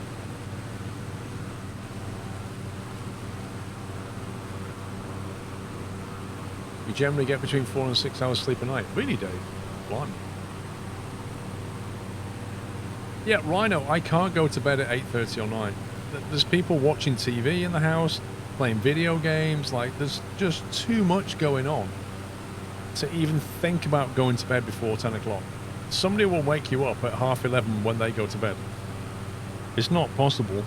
You generally get between 4 and 6 hours sleep a night. Really, Dave? Blimey. Yeah, Rhino, I can't go to bed at 8:30 or 9. There's people watching TV in the house, playing video games. Like, there's just too much going on to even think about going to bed before 10 o'clock. Somebody will wake you up at 11:30 when they go to bed. It's not possible.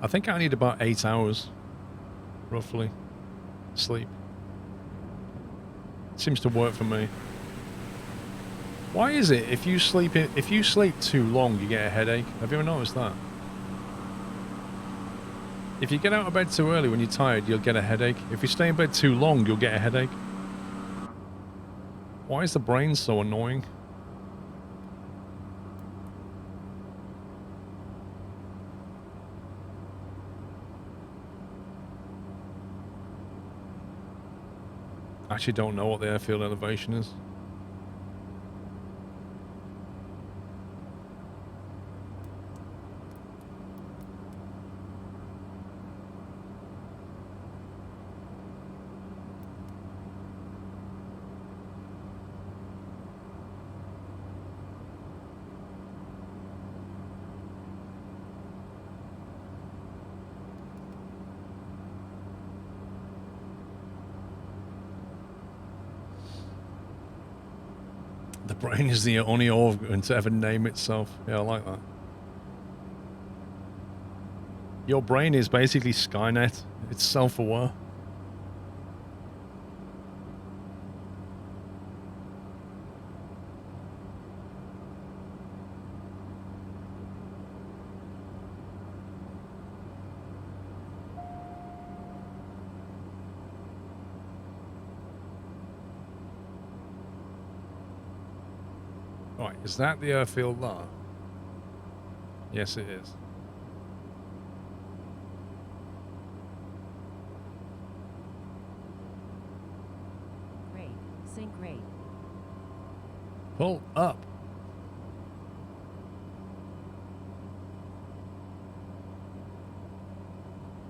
I think I need about 8 hours, roughly, sleep. Seems to work for me. Why is it if you sleep too long, you get a headache? Have you ever noticed that? If you get out of bed too early when you're tired, you'll get a headache. If you stay in bed too long, you'll get a headache. Why is the brain so annoying? I actually don't know what the airfield elevation is. The brain is the only organ to ever name itself. Yeah, I like that. Your brain is basically Skynet. It's self-aware. Right, is that the airfield there? Yes, it is. Great. Sync rate. Pull up.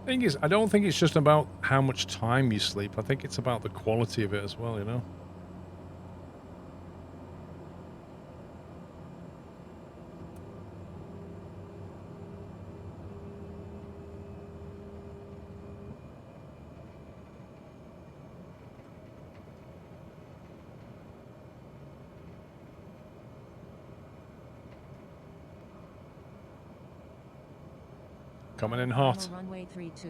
Thing is, I don't think it's just about how much time you sleep. I think it's about the quality of it as well, you know? Coming in hot. Runway 32.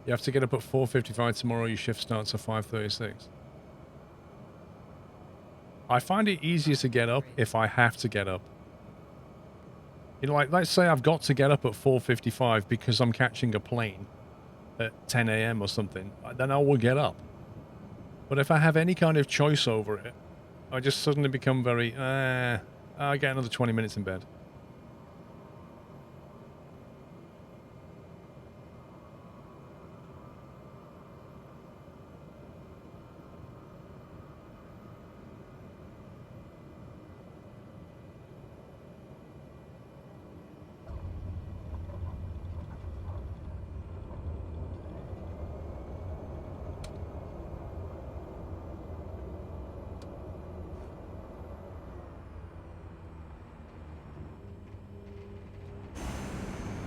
You have to get up at 4:55 tomorrow. Your shift starts at 5:36. I find it easier to get up if I have to get up. You know, like, let's say I've got to get up at 4:55 because I'm catching a plane at 10 a.m. or something, then I will get up. But if I have any kind of choice over it, I just suddenly become very, I'll get another 20 minutes in bed.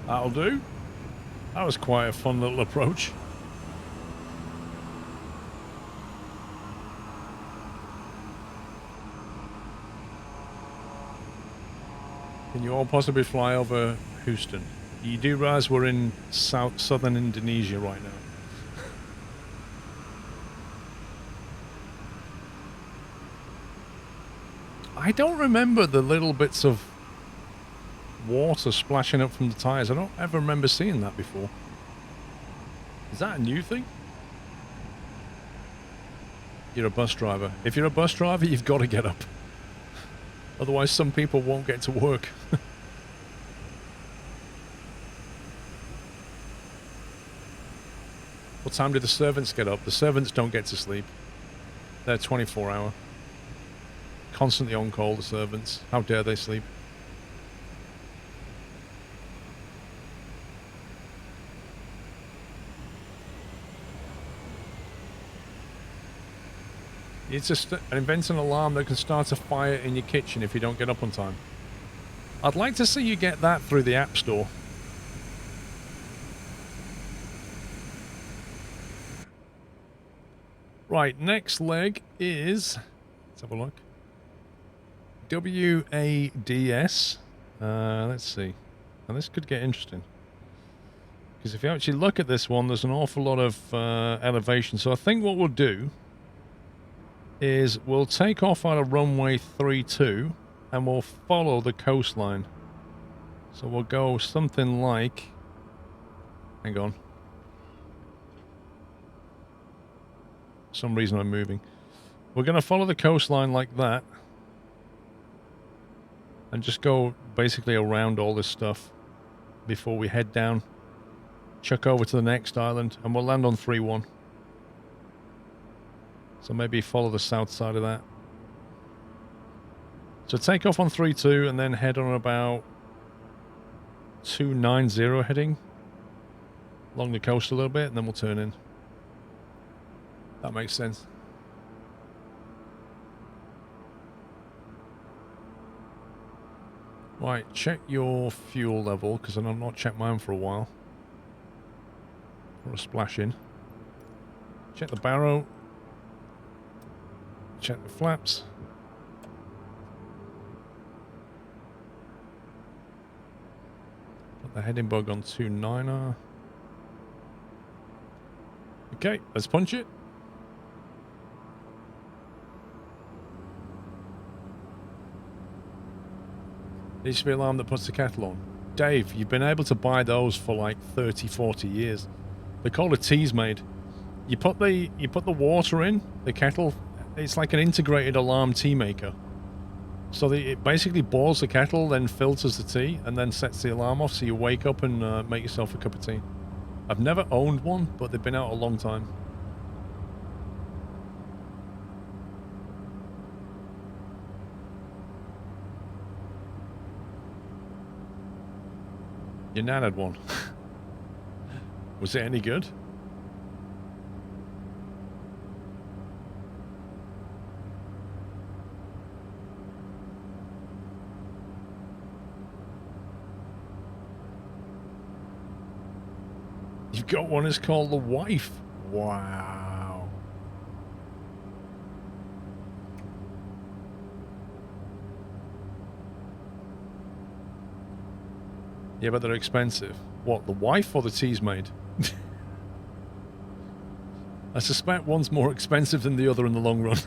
That'll do. That was quite a fun little approach. Can you all possibly fly over Houston? You do realize we're in southern Indonesia right now. I don't remember the little bits of water splashing up from the tires. I don't ever remember seeing that before. Is that a new thing? You're a bus driver. If you're a bus driver, you've got to get up. Otherwise, some people won't get to work. What time do the servants get up? The servants don't get to sleep. They're 24-hour. Constantly on call, the servants. How dare they sleep? It's just invent an alarm that can start a fire in your kitchen if you don't get up on time. I'd like to see you get that through the App Store. Right, next leg is... Let's have a look. WADS. Let's see. Now this could get interesting. Because if you actually look at this one, there's an awful lot of elevation. So I think what we'll do is we'll take off on a runway 32 and we'll follow the coastline. So we'll go something like... Hang on. For some reason I'm moving. We're going to follow the coastline like that. And just go basically around all this stuff before we head down. Chuck over to the next island and we'll land on 3-1. So maybe follow the south side of that. So take off on 3-2 and then head on about 290 heading along the coast a little bit and then we'll turn in. That makes sense. Right, check your fuel level, because I've not checked mine for a while. Or a splash in. Check the barrow. Check the flaps. Put the heading bug on 2.9. Okay, let's punch it. Needs to be an alarm that puts the kettle on. Dave, you've been able to buy those for like 30, 40 years. They're called a tease made. You put the water in the kettle. It's like an integrated alarm tea maker. So it basically boils the kettle, then filters the tea, and then sets the alarm off. So you wake up and make yourself a cup of tea. I've never owned one, but they've been out a long time. Your nan had one. Was it any good? You've got one, it's called the wife. Wow. Yeah, but they're expensive. What, the wife or the teas made? I suspect one's more expensive than the other in the long run.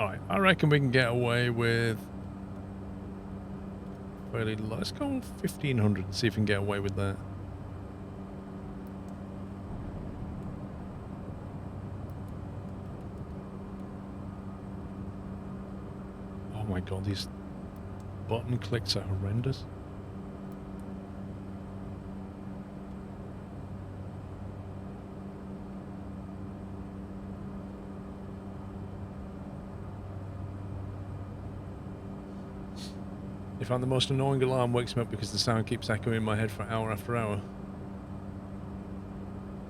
Alright, I reckon we can get away with... fairly low. Let's go 1,500 and see if we can get away with that. Oh my god, these button clicks are horrendous. If I'm the most annoying alarm, wakes me up because the sound keeps echoing in my head for hour after hour.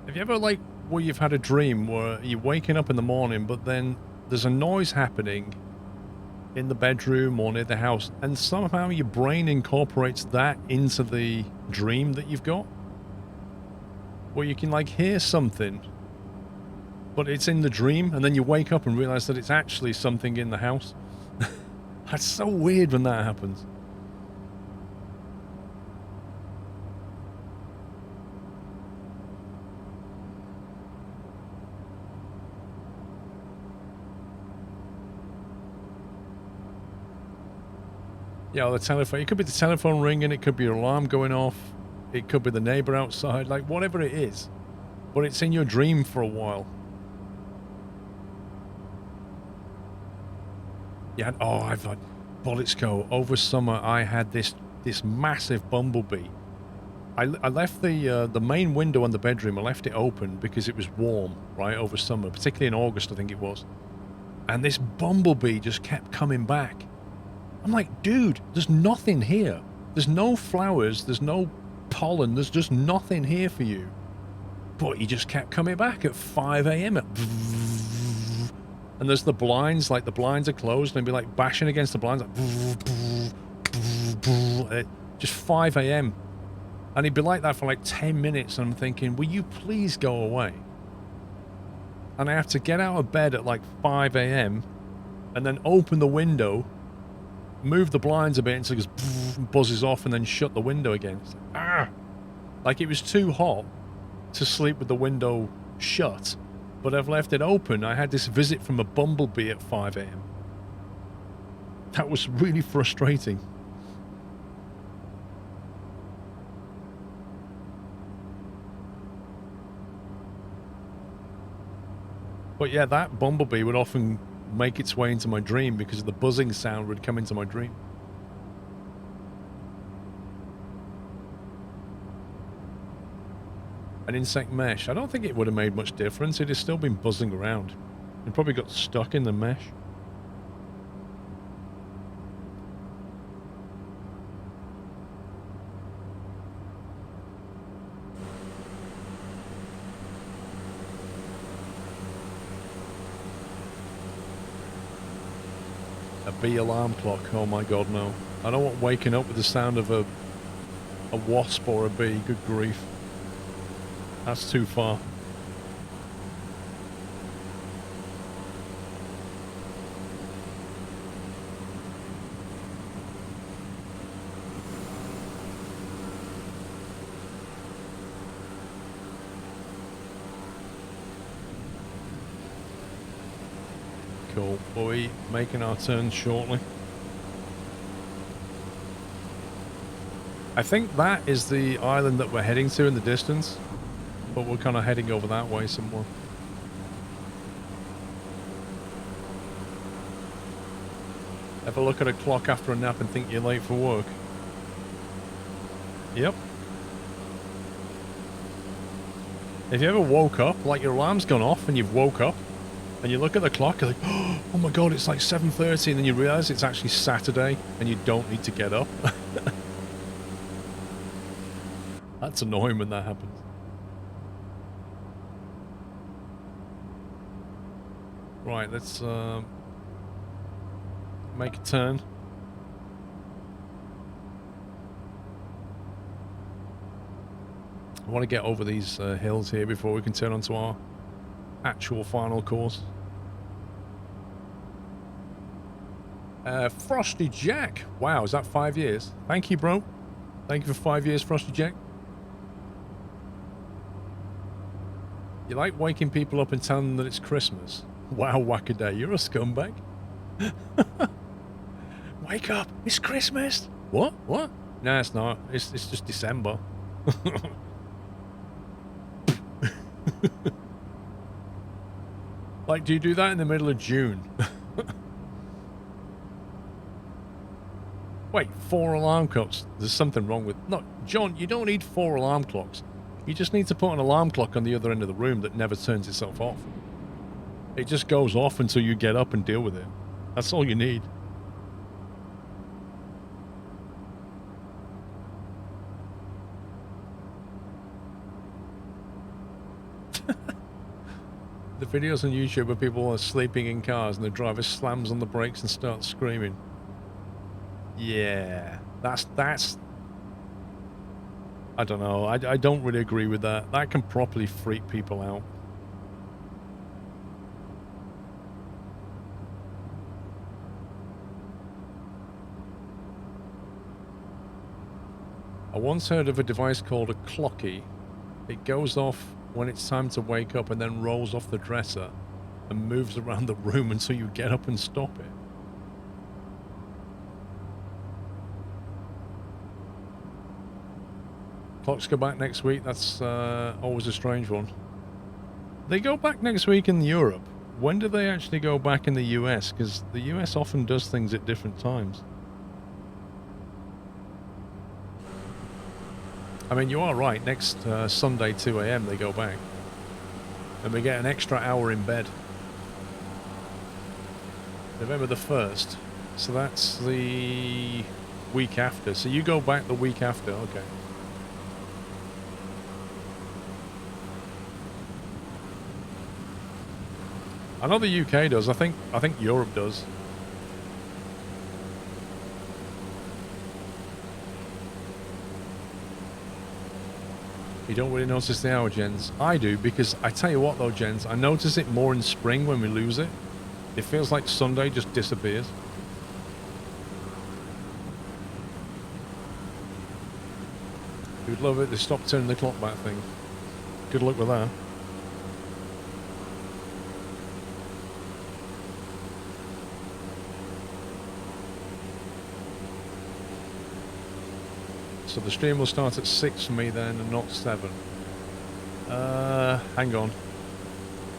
Have you ever, like, where you've had a dream where you're waking up in the morning, but then there's a noise happening in the bedroom or near the house, and somehow your brain incorporates that into the dream that you've got? Where you can, like, hear something, but it's in the dream, and then you wake up and realize that it's actually something in the house. That's so weird when that happens. Yeah, the telephone. It could be the telephone ringing. It could be your alarm going off. It could be the neighbor outside. Like, whatever it is. But it's in your dream for a while. Yeah. Oh, I've had... Bulletsco, over summer, I had this massive bumblebee. I left the main window in the bedroom. I left it open because it was warm, right, over summer. Particularly in August, I think it was. And this bumblebee just kept coming back. I'm like, dude, there's nothing here. There's no flowers. There's no pollen. There's just nothing here for you. But he just kept coming back at 5 a.m. And there's the blinds, like the blinds are closed, and it'd be like bashing against the blinds, like just 5 a.m. And it'd be like that for like 10 minutes, and I'm thinking, will you please go away? And I have to get out of bed at like 5 a.m. and then open the window, move the blinds a bit until it goes buzzes off, and then shut the window again. It's like, ah! Like it was too hot to sleep with the window shut, but I've left it open. I had this visit from a bumblebee at 5 a.m. That was really frustrating. But yeah, that bumblebee would often make its way into my dream because the buzzing sound would come into my dream. An insect mesh. I don't think it would have made much difference. It has still been buzzing around. It probably got stuck in the mesh. A bee alarm clock. Oh my god, no. I don't want waking up with the sound of a wasp or a bee. Good grief. That's too far. Cool. We'll be making our turn shortly. I think that is the island that we're heading to in the distance. But we're kind of heading over that way somewhere. Ever look at a clock after a nap and think you're late for work? Yep. If you ever woke up, like your alarm's gone off and you've woke up, and you look at the clock, you're like, oh my god, it's like 7:30, and then you realise it's actually Saturday, and you don't need to get up. That's annoying when that happens. Right, let's make a turn. I want to get over these hills here before we can turn onto our actual final course. Frosty Jack. Wow, is that 5 years? Thank you, bro. Thank you for 5 years, Frosty Jack. You like waking people up and telling them that it's Christmas? Wow, wackaday, you're a scumbag. Wake up, it's Christmas. What? What? No, it's not. It's just December. Like, do you do that in the middle of June? Wait, 4 alarm clocks. There's something wrong with... No, John, you don't need 4 alarm clocks. You just need to put an alarm clock on the other end of the room that never turns itself off. It just goes off until you get up and deal with it. That's all you need. The videos on YouTube where people are sleeping in cars and the driver slams on the brakes and starts screaming. Yeah, that's... I don't know. I don't really agree with that. That can properly freak people out. I once heard of a device called a clocky. It goes off when it's time to wake up and then rolls off the dresser and moves around the room until you get up and stop it. Clocks go back next week. That's always a strange one. They go back next week in Europe. When do they actually go back in the US? Because the US often does things at different times. I mean, you are right. Next Sunday, 2 a.m. they go back. And we get an extra hour in bed. November the 1st. So that's the week after. So you go back the week after. Okay. I know the UK does. I think Europe does. You don't really notice the hour, Jens. I do, because I tell you what though, Jens, I notice it more in spring when we lose it. It feels like Sunday just disappears. You'd love it, they stopped turning the clock back thing. Good luck with that. So the stream will start at 6 for me then, and not 7. Hang on.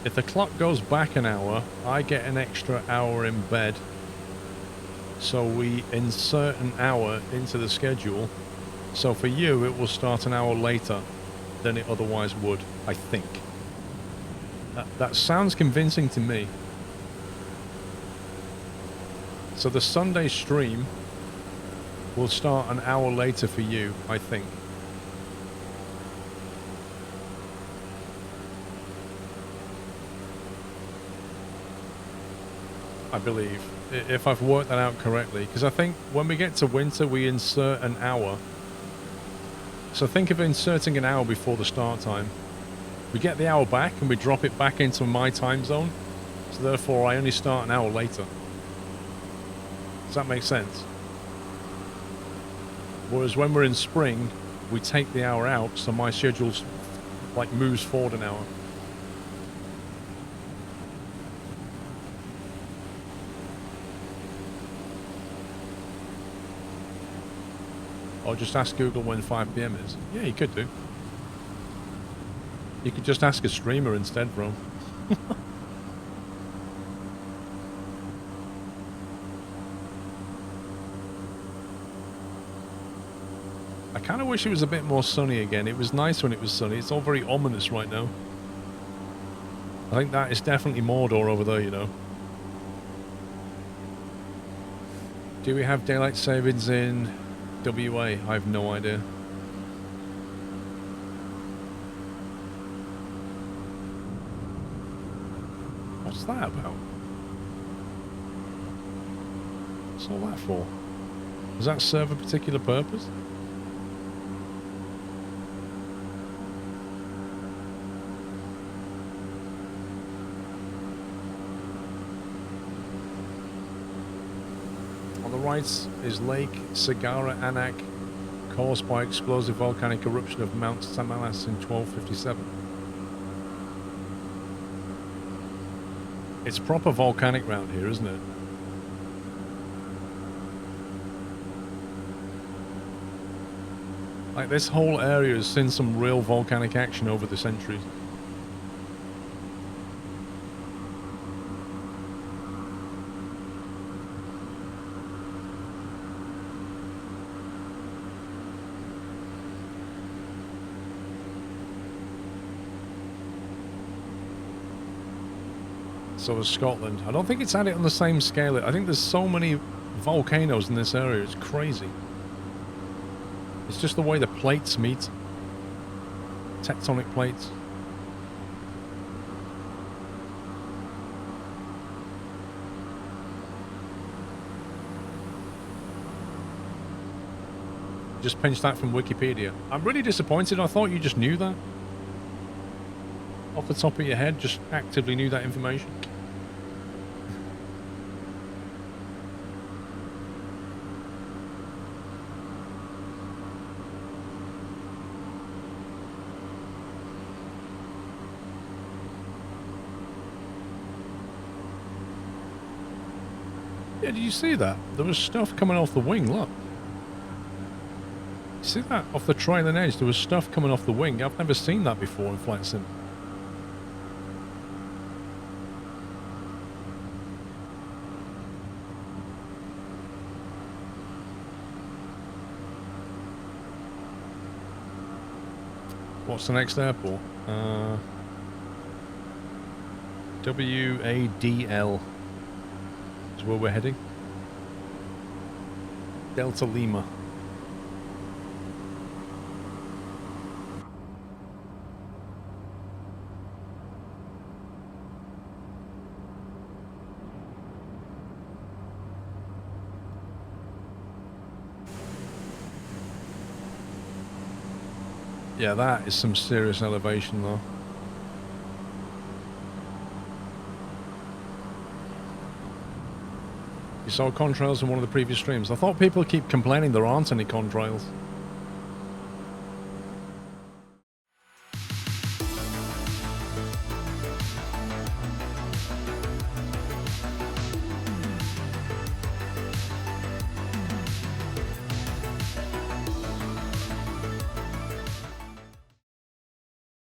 If the clock goes back an hour, I get an extra hour in bed. So we insert an hour into the schedule. So for you, it will start an hour later than it otherwise would, I think. That sounds convincing to me. So the Sunday stream will start an hour later for you, I think. I believe, if I've worked that out correctly. Because I think when we get to winter, we insert an hour. So think of inserting an hour before the start time. We get the hour back and we drop it back into my time zone. So therefore, I only start an hour later. Does that make sense? Whereas when we're in spring, we take the hour out, so my schedule's like moves forward an hour. Or just ask Google when 5 PM is. Yeah, you could do. You could just ask a streamer instead, bro. I kind of wish it was a bit more sunny again. It was nice when it was sunny. It's all very ominous right now. I think that is definitely Mordor over there, you know. Do we have daylight savings in WA? I have no idea. What's that about? What's all that for? Does that serve a particular purpose? On the right is Lake Sagara Anak, caused by explosive volcanic eruption of Mount Samalas in 1257. It's proper volcanic round here, isn't it? Like, this whole area has seen some real volcanic action over the centuries. So is Scotland. I don't think it's had it on the same scale. I think there's so many volcanoes in this area. It's crazy. It's just the way the plates meet. Tectonic plates. Just pinched that from Wikipedia. I'm really disappointed. I thought you just knew that. Off the top of your head, just actively knew that information. Yeah, did you see that? There was stuff coming off the wing, look. See that? Off the trailing edge, there was stuff coming off the wing. I've never seen that before in Flight Sim. What's the next airport? WADL is where we're heading. Delta Lima. Yeah, that is some serious elevation, though. You saw contrails in one of the previous streams. I thought people keep complaining there aren't any contrails.